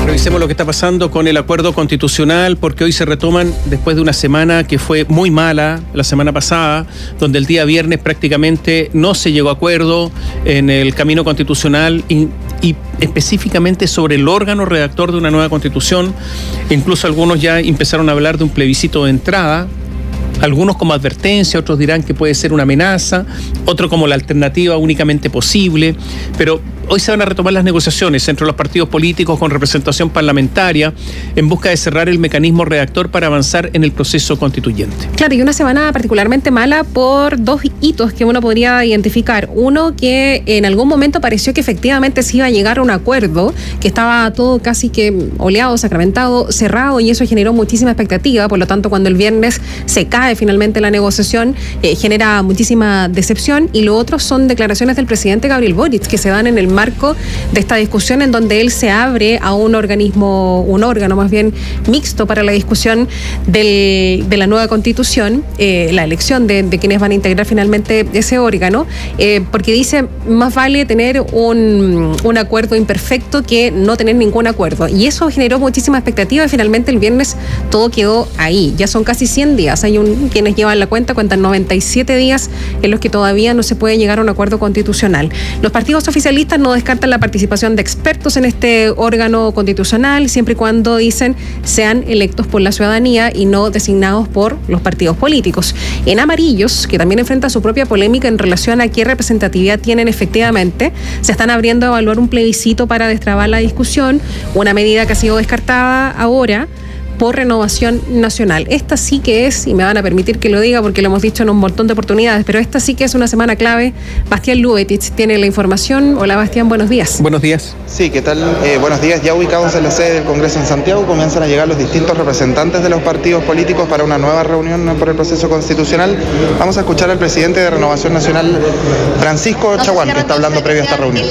Revisemos lo que está pasando con el acuerdo constitucional, porque hoy se retoman después de una semana que fue muy mala, la semana pasada, donde el día viernes prácticamente no se llegó a acuerdo en el camino constitucional y específicamente sobre el órgano redactor de una nueva constitución. Incluso algunos ya empezaron a hablar de un plebiscito de entrada, algunos como advertencia, otros dirán que puede ser una amenaza, otro como la alternativa únicamente posible, pero hoy se van a retomar las negociaciones entre los partidos políticos con representación parlamentaria en busca de cerrar el mecanismo redactor para avanzar en el proceso constituyente. Claro, y una semana particularmente mala por dos hitos que uno podría identificar. Uno, que en algún momento pareció que efectivamente se iba a llegar a un acuerdo, que estaba todo casi que oleado, sacramentado, cerrado, y eso generó muchísima expectativa. Por lo tanto, cuando el viernes se cae finalmente la negociación, genera muchísima decepción. Y lo otro son declaraciones del presidente Gabriel Boric, que se dan en el marco de esta discusión en donde él se abre a un órgano más bien mixto para la discusión de la nueva constitución, la elección de quienes van a integrar finalmente ese órgano, porque dice, más vale tener un acuerdo imperfecto que no tener ningún acuerdo. Y eso generó muchísima expectativa y finalmente el viernes todo quedó ahí. Ya son casi 100 días. Hay quienes llevan la cuentan 97 días en los que todavía no se puede llegar a un acuerdo constitucional. Los partidos oficialistas no descartan la participación de expertos en este órgano constitucional, siempre y cuando, dicen, sean electos por la ciudadanía y no designados por los partidos políticos. En Amarillos, que también enfrenta su propia polémica en relación a qué representatividad tienen efectivamente, se están abriendo a evaluar un plebiscito para destrabar la discusión, una medida que ha sido descartada ahora por Renovación Nacional. Esta sí que es, y me van a permitir que lo diga porque lo hemos dicho en un montón de oportunidades, pero esta sí que es una semana clave. Bastián Lubetich tiene la información. Hola Bastián, buenos días. Buenos días. Sí, ¿qué tal? Buenos días. Ya ubicados en la sede del Congreso en Santiago, comienzan a llegar los distintos representantes de los partidos políticos para una nueva reunión por el proceso constitucional. Vamos a escuchar al presidente de Renovación Nacional, Francisco Chaguán, que está hablando previo a esta reunión.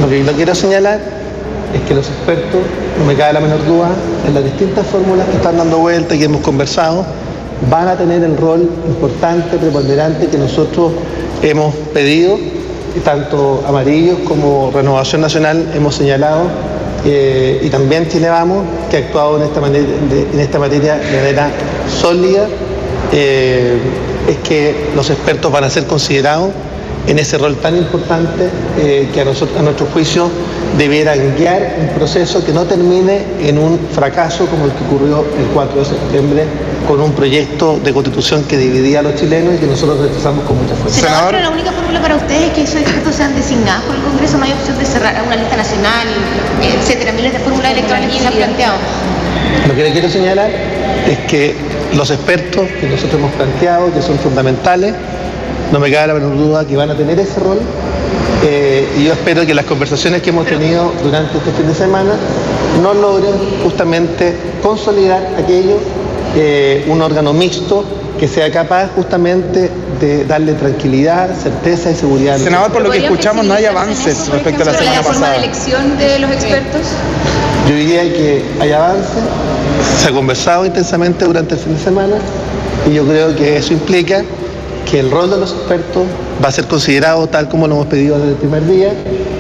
Lo que yo quiero señalar es que los expertos, no me cabe la menor duda, en las distintas fórmulas que están dando vuelta y que hemos conversado, van a tener el rol importante, preponderante que nosotros hemos pedido, tanto Amarillos como Renovación Nacional hemos señalado, y también Chile Vamos, que ha actuado en esta materia de manera sólida. Es que los expertos van a ser considerados en ese rol tan importante que a nuestro juicio debieran guiar un proceso que no termine en un fracaso como el que ocurrió el 4 de septiembre con un proyecto de constitución que dividía a los chilenos y que nosotros rechazamos con mucha fuerza. Senador, pero la única fórmula para ustedes es que esos expertos sean designados por el Congreso. No hay opción de cerrar a una lista nacional, etcétera, miles de fórmulas electorales que se han planteado. Lo que le quiero señalar es que los expertos que nosotros hemos planteado, que son fundamentales, no me cabe la menor duda que van a tener ese rol, y yo espero que las conversaciones que hemos tenido durante este fin de semana no logren justamente consolidar aquello, un órgano mixto que sea capaz justamente de darle tranquilidad, certeza y seguridad. Senador, por lo que escuchamos no hay avances respecto a la semana pasada. ¿La forma de elección de los expertos? Yo diría que hay avances, se ha conversado intensamente durante el fin de semana y yo creo que eso implica que el rol de los expertos va a ser considerado tal como lo hemos pedido desde el primer día,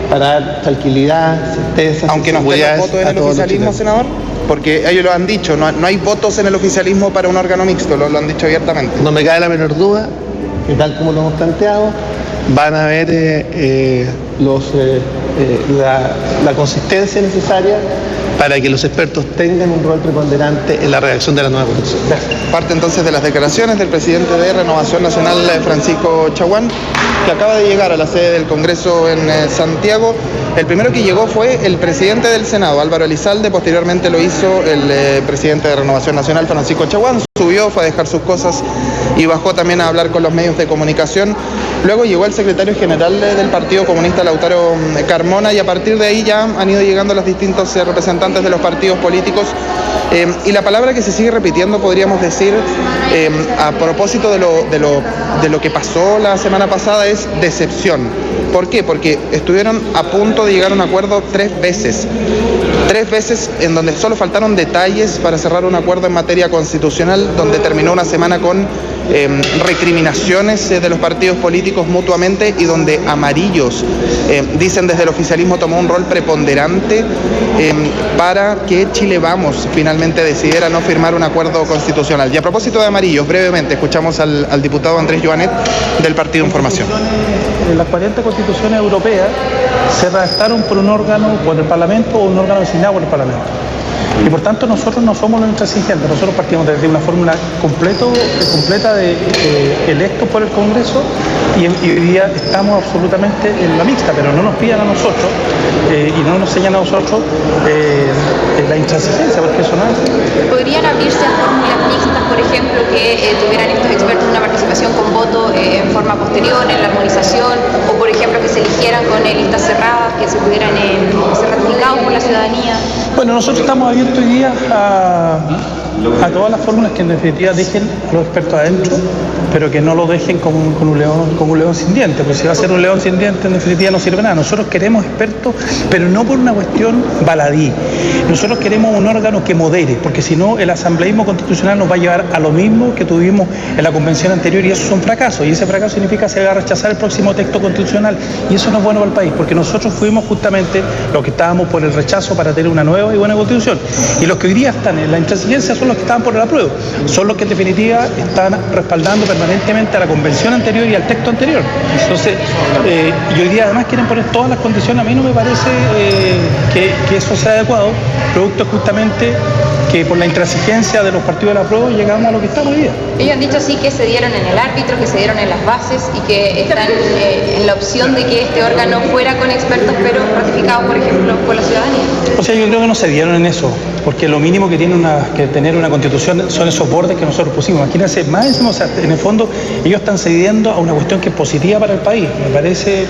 para dar tranquilidad, certeza, aunque no estén los votos en el oficialismo, senador, porque ellos lo han dicho, no hay votos en el oficialismo para un órgano mixto, lo han dicho abiertamente. No me cabe la menor duda que tal como lo hemos planteado, van a haber la consistencia necesaria para que los expertos tengan un rol preponderante en la redacción de la nueva constitución. Parte entonces de las declaraciones del presidente de Renovación Nacional, Francisco Chaguán, que acaba de llegar a la sede del Congreso en Santiago. El primero que llegó fue el presidente del Senado, Álvaro Elizalde, posteriormente lo hizo el presidente de Renovación Nacional, Francisco Chaguán. Subió, fue a dejar sus cosas y bajó también a hablar con los medios de comunicación. Luego llegó el secretario general del Partido Comunista, Lautaro Carmona, y a partir de ahí ya han ido llegando los distintos representantes de los partidos políticos. Y la palabra que se sigue repitiendo, podríamos decir, a propósito de lo que pasó la semana pasada, es decepción. ¿Por qué? Porque estuvieron a punto de llegar a un acuerdo 3 veces. 3 veces en donde solo faltaron detalles para cerrar un acuerdo en materia constitucional, donde terminó una semana con recriminaciones de los partidos políticos mutuamente y donde Amarillos, dicen desde el oficialismo, tomó un rol preponderante para que Chile Vamos finalmente decidiera no firmar un acuerdo constitucional. Y a propósito de Amarillos, brevemente escuchamos al diputado Andrés Joanet del Partido Información. Las 40 constituciones europeas se redactaron por un órgano, por el Parlamento, o un órgano designado por el Parlamento. Y por tanto nosotros no somos los intransigentes, nosotros partimos desde una fórmula completa de electos por el Congreso y hoy día estamos absolutamente en la mixta, pero no nos pidan a nosotros y no nos señalan a nosotros la intransigencia, porque eso no es así. ¿Podrían abrirse a fórmulas mixtas, por ejemplo, que tuvieran estos expertos una participación con voto en forma posterior, en la armonización, o por ejemplo que se eligieran con listas cerradas, que se pudieran ser ratificados por la ciudadanía? Bueno, nosotros estamos abiertos hoy día a todas las fórmulas que en definitiva dejen a los expertos adentro, pero que no lo dejen como un león sin dientes, porque si va a ser un león sin dientes en definitiva no sirve nada. Nosotros queremos expertos, pero no por una cuestión baladí. Nosotros queremos un órgano que modere, porque si no el asambleísmo constitucional nos va a llevar a lo mismo que tuvimos en la convención anterior, y eso es un fracaso, y ese fracaso significa que se va a rechazar el próximo texto constitucional, y eso no es bueno para el país, porque nosotros fuimos justamente los que estábamos por el rechazo para tener una nueva y buena constitución, y los que hoy día están en la intransigencia son los que estaban por el apruebo, son los que en definitiva están respaldando permanentemente a la convención anterior y al texto anterior. Entonces, y hoy día además quieren poner todas las condiciones. A mí no me parece que eso sea adecuado, producto justamente que por la intransigencia de los partidos de la apruebo llegamos a lo que estamos hoy día. Ellos han dicho sí que se dieron en el árbitro, que se dieron en las bases y que están en la opción de que este órgano fuera con expertos, pero ratificados, por ejemplo, por la ciudadanía. O sea, yo creo que no se dieron en eso, porque lo mínimo que tiene que tener una constitución son esos bordes que nosotros pusimos. Imagínense, más encima, o sea, en el fondo ellos están cediendo a una cuestión que es positiva para el país. Me parece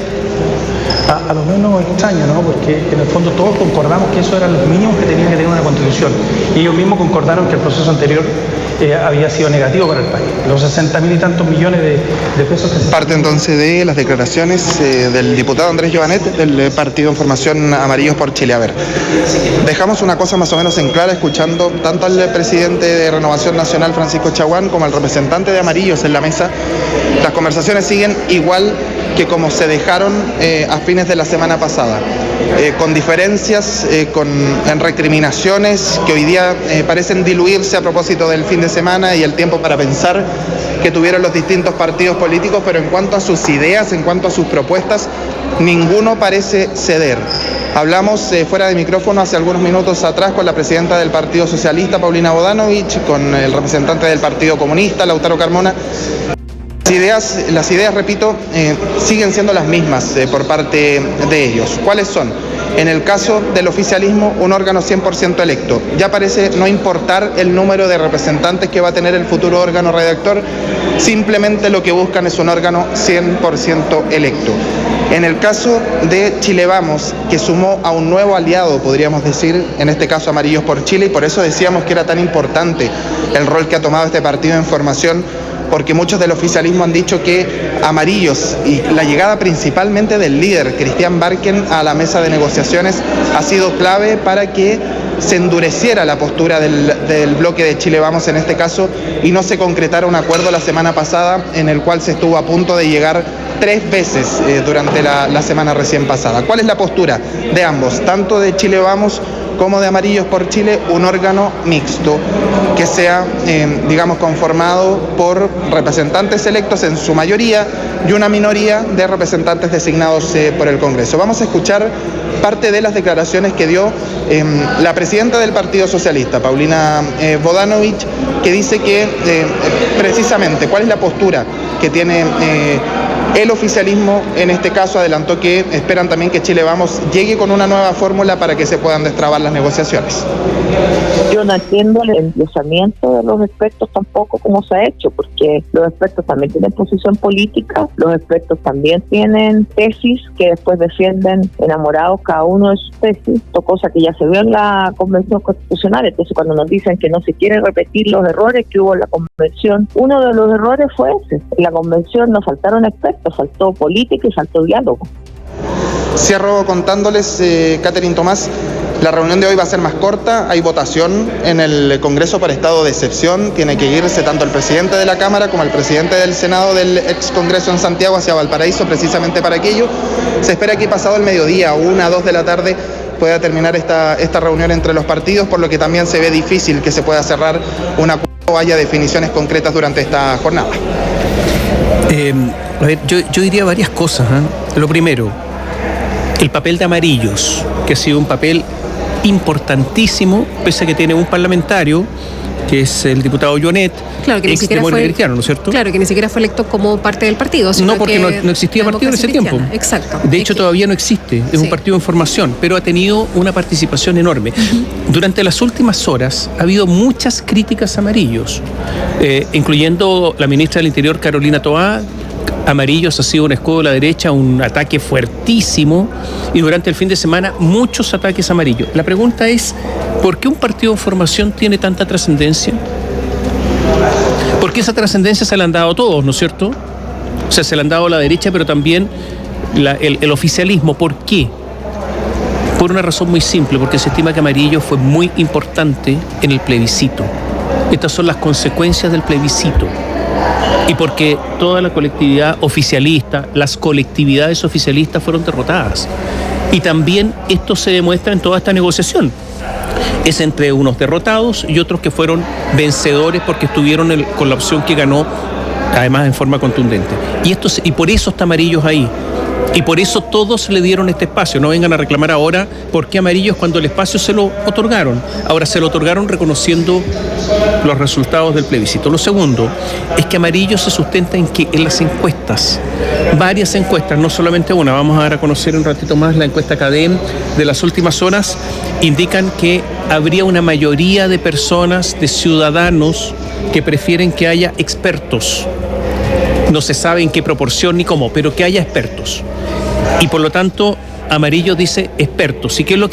a lo menos extraño, ¿no? Porque en el fondo todos concordamos que eso eran los mínimos que tenía que tener una constitución. Y ellos mismos concordaron que el proceso anterior había sido negativo para el país. Los 60.000 y tantos millones de pesos que se... Parte entonces de las declaraciones del diputado Andrés Joanet del Partido Información Amarillos por Chile. A ver, dejamos una cosa más o menos en clara escuchando tanto al presidente de Renovación Nacional, Francisco Chaguán, como al representante de Amarillos en la mesa. Las conversaciones siguen igual que como se dejaron a fines de la semana pasada, con diferencias, en recriminaciones que hoy día parecen diluirse a propósito del fin de semana y el tiempo para pensar que tuvieron los distintos partidos políticos, pero en cuanto a sus ideas, en cuanto a sus propuestas, ninguno parece ceder. Hablamos fuera de micrófono hace algunos minutos atrás con la presidenta del Partido Socialista, Paulina Bodanovich, con el representante del Partido Comunista, Lautaro Carmona. Las ideas, repito, siguen siendo las mismas por parte de ellos. ¿Cuáles son? En el caso del oficialismo, un órgano 100% electo. Ya parece no importar el número de representantes que va a tener el futuro órgano redactor, simplemente lo que buscan es un órgano 100% electo. En el caso de Chile Vamos, que sumó a un nuevo aliado, podríamos decir, en este caso Amarillos por Chile, y por eso decíamos que era tan importante el rol que ha tomado este partido en formación, porque muchos del oficialismo han dicho que Amarillos y la llegada principalmente del líder, Cristian Barken, a la mesa de negociaciones ha sido clave para que se endureciera la postura del bloque de Chile Vamos en este caso y no se concretara un acuerdo la semana pasada en el cual se estuvo a punto de llegar 3 veces durante la semana recién pasada. ¿Cuál es la postura de ambos, tanto de Chile Vamos como de Amarillos por Chile? Un órgano mixto que sea, conformado por representantes electos en su mayoría y una minoría de representantes designados por el Congreso. Vamos a escuchar parte de las declaraciones que dio la presidenta del Partido Socialista, Paulina Bodanovich, que dice que precisamente cuál es la postura que tiene el oficialismo. En este caso adelantó que esperan también que Chile Vamos llegue con una nueva fórmula para que se puedan destrabar las negociaciones. Yo no entiendo el emplazamiento de los expertos tampoco como se ha hecho, porque los expertos también tienen posición política, los expertos también tienen tesis que después defienden enamorados cada uno de sus tesis, cosa que ya se vio en la Convención Constitucional. Entonces cuando nos dicen que no se quieren repetir los errores que hubo en la Convención, uno de los errores fue ese. En la Convención nos faltaron expertos, faltó política y faltó diálogo. Cierro contándoles, Catherine Tomás, La reunión de hoy va a ser más corta, hay votación en el Congreso por estado de excepción, tiene que irse tanto el presidente de la Cámara como el presidente del Senado del ex Congreso en Santiago hacia Valparaíso, precisamente para aquello. Se espera que pasado el mediodía, 1 a 2 de la tarde, pueda terminar esta reunión entre los partidos, por lo que también se ve difícil que se pueda cerrar un acuerdo o haya definiciones concretas durante esta jornada. A ver, yo diría varias cosas. Lo primero, el papel de Amarillos, que ha sido un papel importantísimo, pese a que tiene un parlamentario, que es el diputado Jonet, claro, que ni siquiera fue cristiano, ¿no es cierto? Claro, que ni siquiera fue electo como parte del partido. No, porque no existía partido en ese tiempo. Exacto. De hecho, todavía no existe. Es un partido en formación, pero ha tenido una participación enorme. Durante las últimas horas ha habido muchas críticas a Amarillos, incluyendo la ministra del Interior, Carolina Toá. Amarillos ha sido un escudo de la derecha, un ataque fuertísimo, y durante el fin de semana muchos ataques a Amarillo. La pregunta es, ¿por qué un partido en formación tiene tanta trascendencia? Porque esa trascendencia se la han dado a todos, ¿no es cierto? O sea, se la han dado a la derecha, pero también el oficialismo. ¿Por qué? Por una razón muy simple, porque se estima que Amarillo fue muy importante en el plebiscito. Estas son las consecuencias del plebiscito. Y porque toda la colectividad oficialista, las colectividades oficialistas fueron derrotadas. Y también esto se demuestra en toda esta negociación. Es entre unos derrotados y otros que fueron vencedores porque estuvieron con la opción que ganó, además en forma contundente. Y por eso está Amarillos ahí. Y por eso todos le dieron este espacio. No vengan a reclamar ahora por qué Amarillos cuando el espacio se lo otorgaron. Ahora se lo otorgaron reconociendo los resultados del plebiscito. Lo segundo es que Amarillos se sustenta en las encuestas. Varias encuestas, no solamente una. Vamos a dar a conocer un ratito más la encuesta CADEM de las últimas horas. Indican que habría una mayoría de personas, de ciudadanos, que prefieren que haya expertos. No se sabe en qué proporción ni cómo, pero que haya expertos. Y por lo tanto, Amarillo dice expertos. ¿Y qué es lo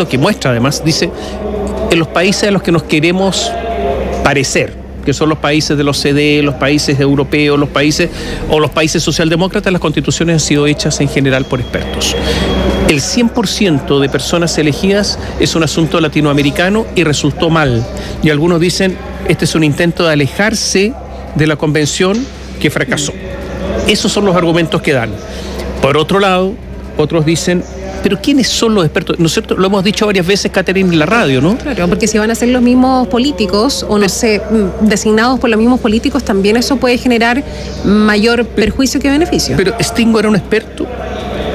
que muestra además? Dice, en los países a los que nos queremos parecer, que son los países de la OCDE, los países europeos, los países socialdemócratas, las constituciones han sido hechas en general por expertos. El 100% de personas elegidas es un asunto latinoamericano y resultó mal. Y algunos dicen, este es un intento de alejarse de la convención que fracasó. Esos son los argumentos que dan. Por otro lado, otros dicen, pero ¿quiénes son los expertos? ¿No es cierto? Lo hemos dicho varias veces, Catherine, en la radio, ¿no? Claro, porque si van a ser los mismos políticos, o no sé, designados por los mismos políticos, también eso puede generar mayor perjuicio que beneficio. Pero Stingo era un experto.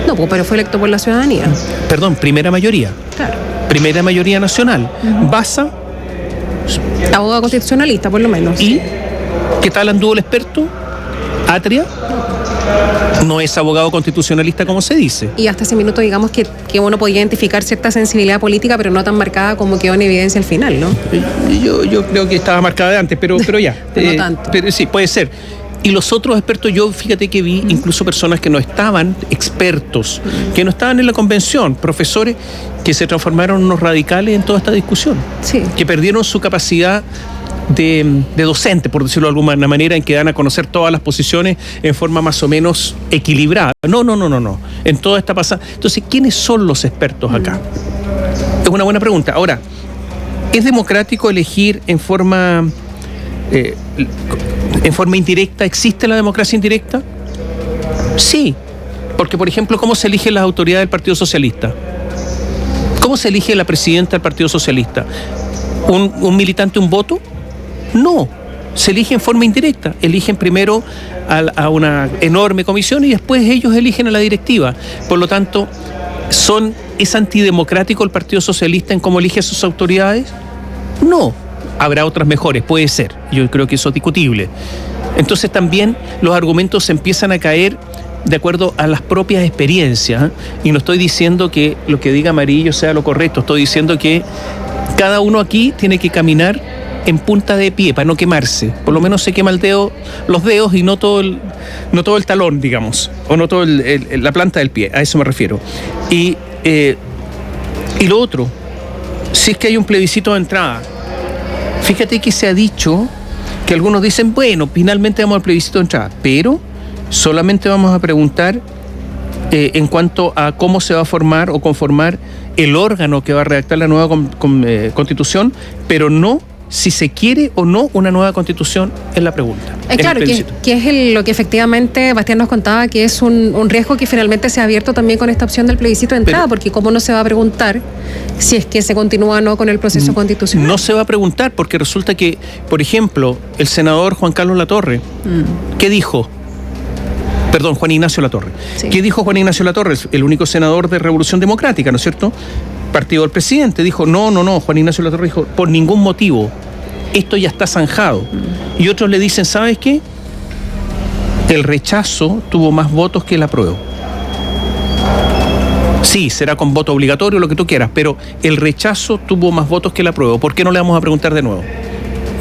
No, pero fue electo por la ciudadanía. Perdón, primera mayoría. Claro. Primera mayoría nacional. Baza. Abogado constitucionalista, por lo menos. ¿Y qué tal anduvo el experto? Atria. No es abogado constitucionalista como se dice. Y hasta ese minuto digamos que uno podía identificar cierta sensibilidad política, pero no tan marcada como quedó en evidencia al final, ¿no? Yo creo que estaba marcada de antes, pero ya. Pero no tanto. Pero sí, puede ser. Y los otros expertos, yo fíjate que vi incluso personas que no estaban expertos, que no estaban en la convención, profesores que se transformaron en unos radicales en toda esta discusión, sí, que perdieron su capacidad de docente, por decirlo de alguna manera, en que dan a conocer todas las posiciones en forma más o menos equilibrada. No. En toda esta pasada. Entonces, ¿quiénes son los expertos acá? Es una buena pregunta. Ahora, ¿es democrático elegir en forma indirecta? ¿Existe la democracia indirecta? Sí. Porque, por ejemplo, ¿cómo se eligen las autoridades del Partido Socialista? ¿Cómo se elige la presidenta del Partido Socialista? ¿Un militante, un voto? No, se elige en forma indirecta. Eligen primero a una enorme comisión y después ellos eligen a la directiva. Por lo tanto, ¿es antidemocrático el Partido Socialista en cómo elige a sus autoridades? No. Habrá otras mejores, puede ser. Yo creo que eso es discutible. Entonces también los argumentos empiezan a caer de acuerdo a las propias experiencias. Y no estoy diciendo que lo que diga Amarillo sea lo correcto, estoy diciendo que cada uno aquí tiene que caminar en punta de pie para no quemarse. Por lo menos se quema los dedos y no todo el talón, digamos, o no toda la planta del pie, a eso me refiero. Y lo otro, si es que hay un plebiscito de entrada, fíjate que se ha dicho que algunos dicen, bueno, finalmente vamos al plebiscito de entrada, pero solamente vamos a preguntar en cuanto a cómo se va a formar o conformar el órgano que va a redactar la nueva constitución, pero no si se quiere o no una nueva constitución es la pregunta. Claro, que es lo que efectivamente Bastián nos contaba, que es un riesgo que finalmente se ha abierto también con esta opción del plebiscito de entrada, porque cómo no se va a preguntar si es que se continúa o no con el proceso constitucional. No se va a preguntar porque resulta que, por ejemplo, el senador Juan Carlos Latorre, ¿qué dijo? Perdón, Juan Ignacio Latorre. Sí. ¿Qué dijo Juan Ignacio Latorre? El único senador de Revolución Democrática, ¿no es cierto? Partido del presidente. Dijo, no, Juan Ignacio Latorre dijo, por ningún motivo, esto ya está zanjado. Y otros le dicen, ¿sabes qué? El rechazo tuvo más votos que el apruebo. Sí, será con voto obligatorio, lo que tú quieras, pero el rechazo tuvo más votos que el apruebo. ¿Por qué no le vamos a preguntar de nuevo?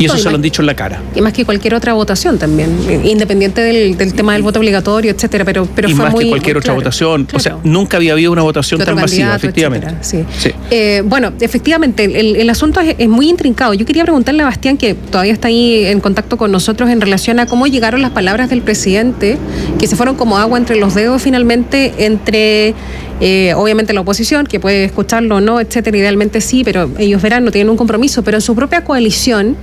Y eso se lo han dicho en la cara. Y más que cualquier otra votación también, independiente del tema del voto obligatorio, etcétera, pero y fue más muy, que cualquier otra votación. Claro. O sea, nunca había habido una votación tan masiva, efectivamente. Sí. Bueno, efectivamente, el asunto es muy intrincado. Yo quería preguntarle a Bastián, que todavía está ahí en contacto con nosotros, en relación a cómo llegaron las palabras del presidente, que se fueron como agua entre los dedos finalmente, entre obviamente la oposición, que puede escucharlo o no, etcétera, idealmente sí, pero ellos verán, no tienen un compromiso, pero en su propia coalición,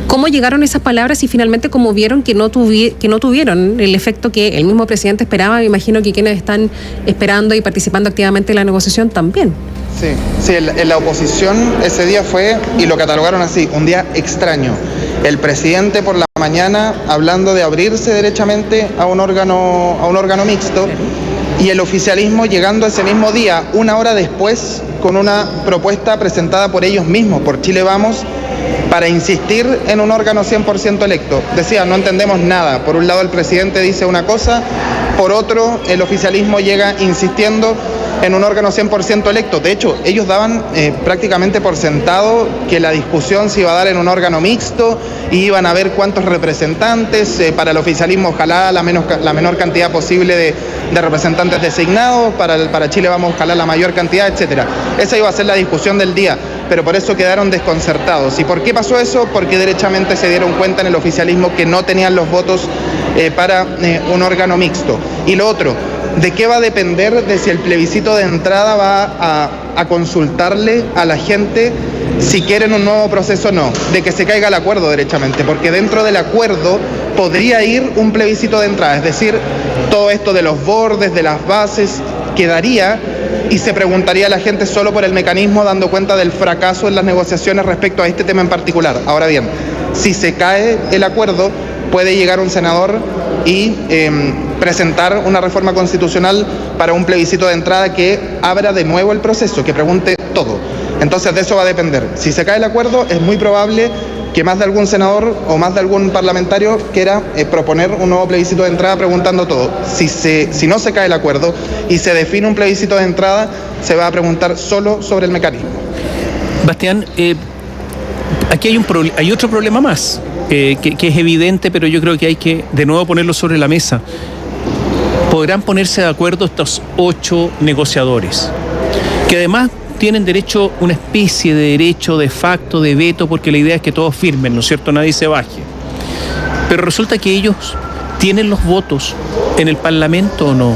¿cómo llegaron esas palabras y finalmente cómo vieron que no tuvieron el efecto que el mismo presidente esperaba? Me imagino que quienes están esperando y participando activamente en la negociación también. Sí, en la oposición ese día fue, y lo catalogaron así, un día extraño. El presidente por la mañana hablando de abrirse derechamente a un órgano mixto, y el oficialismo llegando ese mismo día, una hora después, con una propuesta presentada por ellos mismos, por Chile Vamos, para insistir en un órgano 100% electo. Decía, no entendemos nada. Por un lado el presidente dice una cosa, por otro el oficialismo llega insistiendo en un órgano 100% electo. De hecho, ellos daban prácticamente por sentado que la discusión se iba a dar en un órgano mixto y iban a ver cuántos representantes, para el oficialismo ojalá la menor cantidad posible de representantes designados, para Chile Vamos ojalá la mayor cantidad, etcétera. Esa iba a ser la discusión del día, pero por eso quedaron desconcertados. ¿Y por qué pasó eso? Porque derechamente se dieron cuenta en el oficialismo que no tenían los votos para un órgano mixto. Y lo otro, ¿de qué va a depender de si el plebiscito de entrada va a consultarle a la gente si quieren un nuevo proceso o no? De que se caiga el acuerdo derechamente, porque dentro del acuerdo podría ir un plebiscito de entrada, es decir, todo esto de los bordes, de las bases, quedaría y se preguntaría a la gente solo por el mecanismo, dando cuenta del fracaso en las negociaciones respecto a este tema en particular. Ahora bien, si se cae el acuerdo, puede llegar un senador y presentar una reforma constitucional para un plebiscito de entrada que abra de nuevo el proceso, que pregunte todo. Entonces de eso va a depender. Si se cae el acuerdo, es muy probable que más de algún senador o más de algún parlamentario quiera proponer un nuevo plebiscito de entrada preguntando todo. Si no se cae el acuerdo y se define un plebiscito de entrada, se va a preguntar solo sobre el mecanismo. Bastián, aquí hay otro problema más, que es evidente, pero yo creo que hay que de nuevo ponerlo sobre la mesa. Podrán ponerse de acuerdo estos 8 negociadores, que además tienen derecho, una especie de derecho de facto, de veto, porque la idea es que todos firmen, ¿no es cierto? Nadie se baje. Pero resulta que ellos tienen los votos en el Parlamento o no.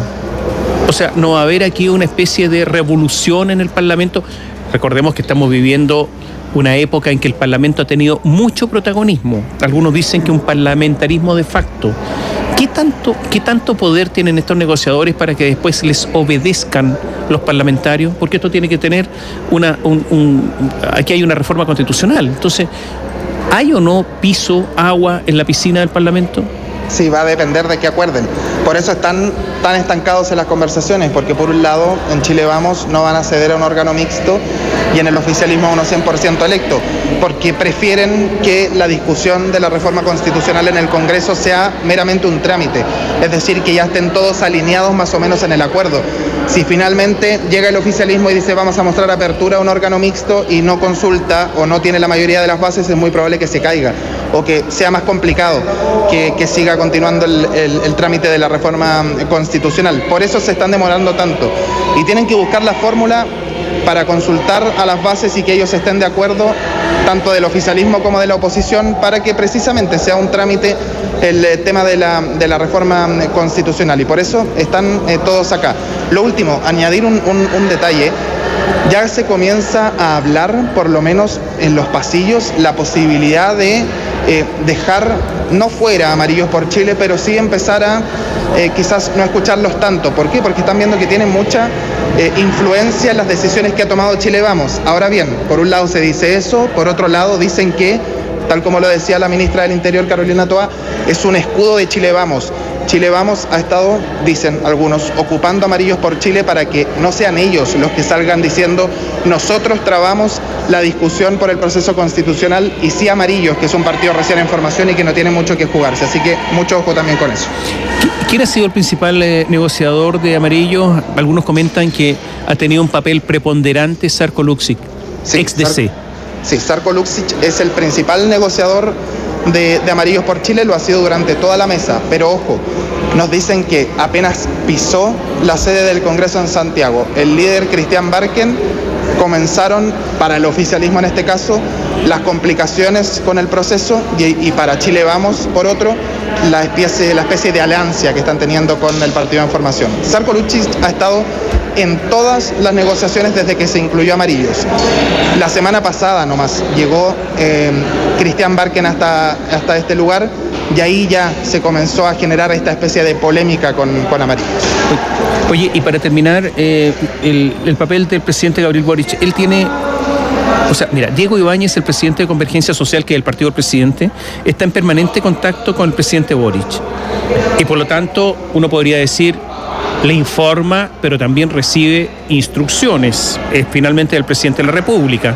O sea, no va a haber aquí una especie de revolución en el Parlamento. Recordemos que estamos viviendo una época en que el Parlamento ha tenido mucho protagonismo. Algunos dicen que un parlamentarismo de facto. ¿Qué tanto poder tienen estos negociadores para que después les obedezcan los parlamentarios? Porque esto tiene que tener aquí hay una reforma constitucional. Entonces, ¿hay o no piso, agua en la piscina del Parlamento? Sí, va a depender de qué acuerden. Por eso están tan estancados en las conversaciones, porque por un lado en Chile Vamos no van a ceder a un órgano mixto y en el oficialismo a uno 100% electo, porque prefieren que la discusión de la reforma constitucional en el Congreso sea meramente un trámite, es decir, que ya estén todos alineados más o menos en el acuerdo. Si finalmente llega el oficialismo y dice vamos a mostrar apertura a un órgano mixto y no consulta o no tiene la mayoría de las bases, es muy probable que se caiga o que sea más complicado que siga continuando el trámite de la reforma constitucional. Por eso se están demorando tanto y tienen que buscar la fórmula para consultar a las bases y que ellos estén de acuerdo tanto del oficialismo como de la oposición, para que precisamente sea un trámite el tema de la reforma constitucional, y por eso están todos acá. Lo último, añadir un detalle. Ya se comienza a hablar, por lo menos en los pasillos, la posibilidad de dejar no fuera Amarillos por Chile, pero sí empezar a quizás no escucharlos tanto. ¿Por qué? Porque están viendo que tienen mucha influencia en las decisiones que ha tomado Chile Vamos. Ahora bien, por un lado se dice eso, por otro lado dicen que, tal como lo decía la ministra del Interior, Carolina Toa, es un escudo de Chile Vamos. Chile Vamos ha estado, dicen algunos, ocupando Amarillos por Chile para que no sean ellos los que salgan diciendo nosotros trabamos la discusión por el proceso constitucional, y sí Amarillos, que es un partido recién en formación y que no tiene mucho que jugarse. Así que mucho ojo también con eso. ¿Quién ha sido el principal negociador de Amarillos? Algunos comentan que ha tenido un papel preponderante Žarko Lukšić, sí, ex-DC. Sí, Žarko Lukšić es el principal negociador de Amarillos por Chile, lo ha sido durante toda la mesa, pero ojo, nos dicen que apenas pisó la sede del Congreso en Santiago, el líder Christian Barken, comenzaron, para el oficialismo en este caso, las complicaciones con el proceso, y para Chile Vamos, por otro, la especie de alianza que están teniendo con el partido en formación. Žarko Lukšić ha estado en todas las negociaciones desde que se incluyó Amarillos. La semana pasada nomás llegó Christian Barken hasta este lugar, y ahí ya se comenzó a generar esta especie de polémica con Amarillos. Oye, y para terminar, el papel del presidente Gabriel Boric, él tiene... O sea, mira, Diego Ibáñez, el presidente de Convergencia Social, que es el partido del presidente, está en permanente contacto con el presidente Boric. Y por lo tanto, uno podría decir, le informa, pero también recibe instrucciones, finalmente del presidente de la República.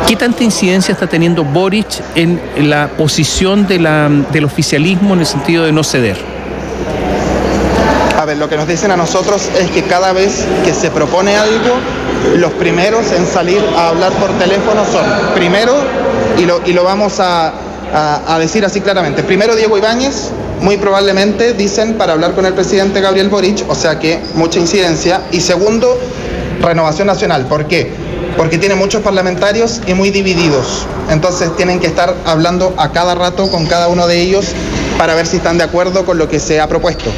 ¿Qué tanta incidencia está teniendo Boric en la posición del oficialismo en el sentido de no ceder? A ver, lo que nos dicen a nosotros es que cada vez que se propone algo, los primeros en salir a hablar por teléfono son, primero, y lo vamos a decir así claramente, primero Diego Ibáñez, muy probablemente, dicen, para hablar con el presidente Gabriel Boric, o sea que mucha incidencia, y segundo, Renovación Nacional. ¿Por qué? Porque tiene muchos parlamentarios y muy divididos, entonces tienen que estar hablando a cada rato con cada uno de ellos para ver si están de acuerdo con lo que se ha propuesto.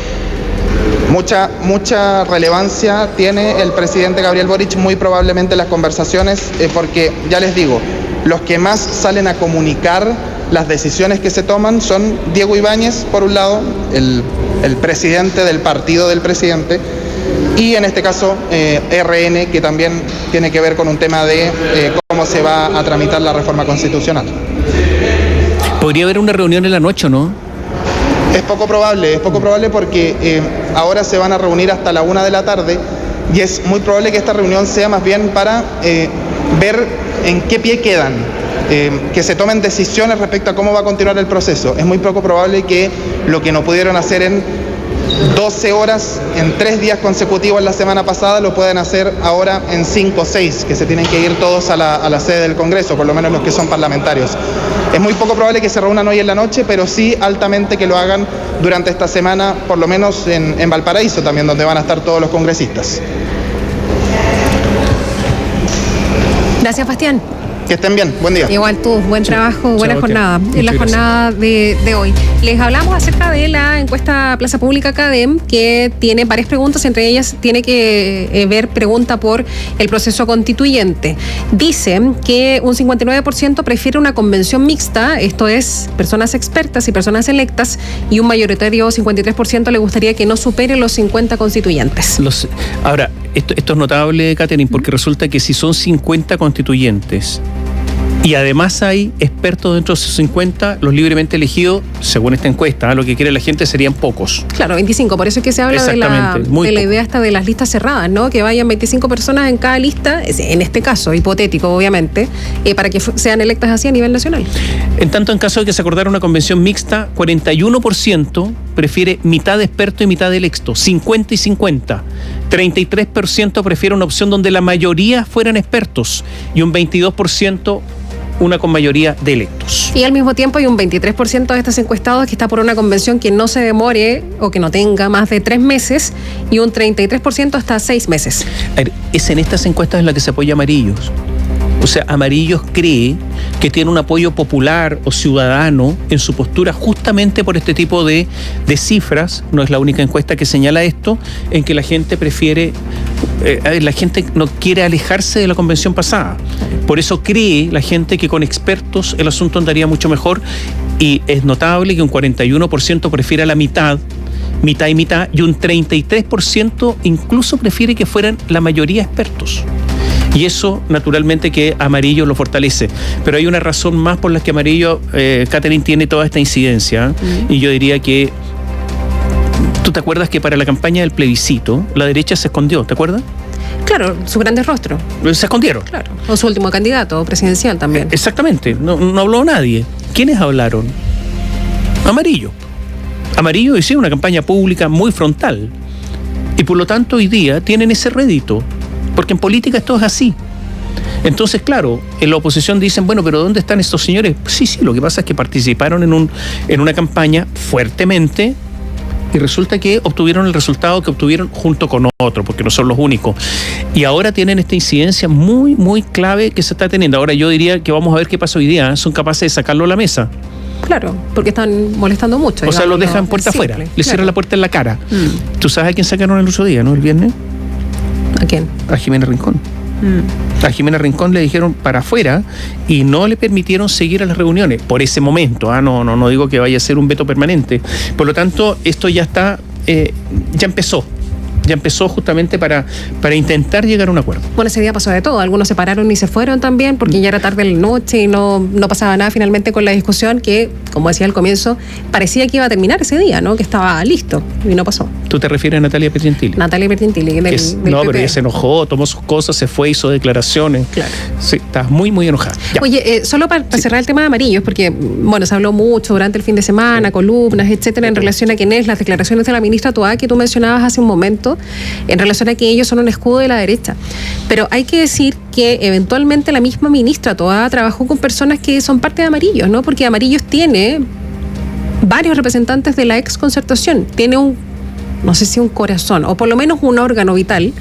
Mucha relevancia tiene el presidente Gabriel Boric, muy probablemente en las conversaciones, porque ya les digo, los que más salen a comunicar las decisiones que se toman son Diego Ibáñez, por un lado, el presidente del partido del presidente, y en este caso RN, que también tiene que ver con un tema de cómo se va a tramitar la reforma constitucional. ¿Podría haber una reunión en la noche o no? Es poco probable porque ahora se van a reunir hasta la 1 de la tarde, y es muy probable que esta reunión sea más bien para ver en qué pie quedan, que se tomen decisiones respecto a cómo va a continuar el proceso. Es muy poco probable que lo que no pudieron hacer en 12 horas, en 3 días consecutivos la semana pasada, lo pueden hacer ahora en 5 o 6, que se tienen que ir todos a la sede del Congreso, por lo menos los que son parlamentarios. Es muy poco probable que se reúnan hoy en la noche, pero sí altamente que lo hagan durante esta semana, por lo menos en Valparaíso también, donde van a estar todos los congresistas. Gracias, Bastián. Que estén bien, buen día. Igual tú, buen trabajo, buena jornada. En la jornada de hoy. Les hablamos acerca de la encuesta Plaza Pública CADEM, que tiene varias preguntas, entre ellas tiene que ver pregunta por el proceso constituyente. Dice que un 59% prefiere una convención mixta, esto es, personas expertas y personas electas, y un mayoritario 53% le gustaría que no supere los 50 constituyentes. Ahora, esto es notable, Catherine, porque resulta que si son 50 constituyentes y además hay expertos dentro de esos 50, los libremente elegidos, según esta encuesta, lo que quiere la gente serían pocos. Claro, 25, por eso es que se habla de la idea esta de las listas cerradas, ¿no? Que vayan 25 personas en cada lista, en este caso, hipotético obviamente, para que sean electas así a nivel nacional. En tanto, en caso de que se acordara una convención mixta, 41% prefiere mitad de experto y mitad de electo, 50 y 50. 33% prefiere una opción donde la mayoría fueran expertos y un 22% una con mayoría de electos. Y al mismo tiempo hay un 23% de estos encuestados que está por una convención que no se demore o que no tenga más de 3 meses y un 33% hasta 6 meses. A ver, es en estas encuestas en las que se apoya Amarillos. O sea, Amarillos cree que tiene un apoyo popular o ciudadano en su postura justamente por este tipo de cifras. No es la única encuesta que señala esto, en que la gente prefiere, la gente no quiere alejarse de la convención pasada. Por eso cree la gente que con expertos el asunto andaría mucho mejor, y es notable que un 41% prefiere la mitad y mitad, y un 33% incluso prefiere que fueran la mayoría expertos. Y eso, naturalmente, que Amarillo lo fortalece. Pero hay una razón más por la que Amarillo, Catherine, tiene toda esta incidencia. Y yo diría que, ¿tú te acuerdas que para la campaña del plebiscito, la derecha se escondió? ¿Te acuerdas? Claro, su grande rostro. Se escondieron. Claro. O su último candidato presidencial también. Exactamente. No habló nadie. ¿Quiénes hablaron? Amarillo. Amarillo hicieron una campaña pública muy frontal. Y por lo tanto, hoy día tienen ese rédito. Porque en política esto es así. Entonces, claro, en la oposición dicen, bueno, pero ¿dónde están estos señores? Sí, lo que pasa es que participaron en una campaña fuertemente, y resulta que obtuvieron el resultado que obtuvieron junto con otros, porque no son los únicos. Y ahora tienen esta incidencia muy, muy clave que se está teniendo. Ahora yo diría que vamos a ver qué pasa hoy día. Son capaces de sacarlo a la mesa. Claro, porque están molestando mucho. O sea, los dejan puerta afuera, le cierran la puerta en la cara. ¿Tú sabes a quién sacaron el otro día, no? El viernes. ¿A quién? A Jimena Rincón. A Jimena Rincón le dijeron para afuera y no le permitieron seguir a las reuniones por ese momento. No digo que vaya a ser un veto permanente. Por lo tanto, esto ya está, ya empezó justamente para intentar llegar a un acuerdo. Bueno, ese día pasó de todo. Algunos se pararon y se fueron también porque ya era tarde en la noche y no pasaba nada finalmente con la discusión que, como decía al comienzo, parecía que iba a terminar ese día, ¿no? Que estaba listo y no pasó. ¿Tú te refieres a Natalia Pergentili? Natalia Pergentili, del no, PP. pero ella se enojó, tomó sus cosas, se fue, hizo declaraciones. Claro. Sí, estás muy, muy enojada. Ya. Oye, solo para cerrar el tema de Amarillos, porque, bueno, se habló mucho durante el fin de semana, columnas, etcétera, en relación a quién es, las declaraciones de la ministra Toá, que tú mencionabas hace un momento, en relación a que ellos son un escudo de la derecha. Pero hay que decir que eventualmente la misma ministra Toá trabajó con personas que son parte de Amarillos, ¿no? Porque Amarillos tiene varios representantes de la ex Concertación, tiene no sé si un corazón, o por lo menos un órgano vital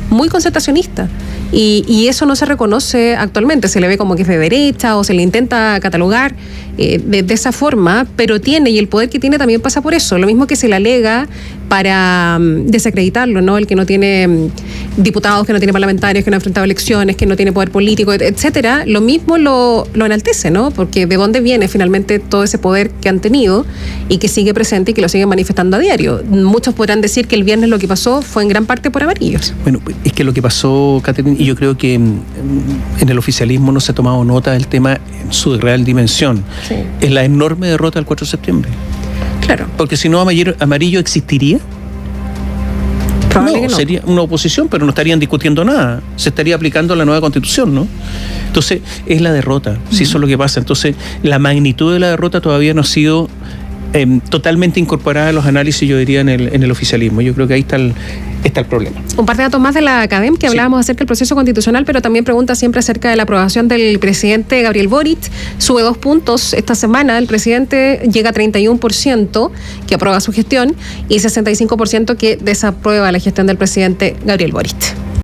muy concertacionista. Y eso no se reconoce actualmente, se le ve como que es de derecha o se le intenta catalogar de esa forma, pero tiene, y el poder que tiene también pasa por eso, lo mismo que se le alega para desacreditarlo, ¿no? El que no tiene diputados, que no tiene parlamentarios, que no ha enfrentado elecciones, que no tiene poder político, etcétera, lo mismo lo enaltece, ¿no? Porque de dónde viene finalmente todo ese poder que han tenido y que sigue presente y que lo siguen manifestando a diario. Muchos podrán decir que el viernes lo que pasó fue en gran parte por Amarillos. Bueno, es que lo que pasó, Catherine, y yo creo que en el oficialismo no se ha tomado nota del tema en su real dimensión, sí, es la enorme derrota del 4 de septiembre. Claro. Porque si no, Amarillo existiría. No, sería una oposición, pero no estarían discutiendo nada. Se estaría aplicando la nueva Constitución, ¿no? Entonces, es la derrota, si eso es lo que pasa. Entonces, la magnitud de la derrota todavía no ha sido totalmente incorporada a los análisis, yo diría, en el oficialismo. Yo creo que ahí está el problema. Un par de datos más de la Academ, que hablábamos acerca del proceso constitucional, pero también pregunta siempre acerca de la aprobación del presidente Gabriel Boric. Sube 2 puntos esta semana. El presidente llega a 31% que aprueba su gestión y 65% que desaprueba la gestión del presidente Gabriel Boric.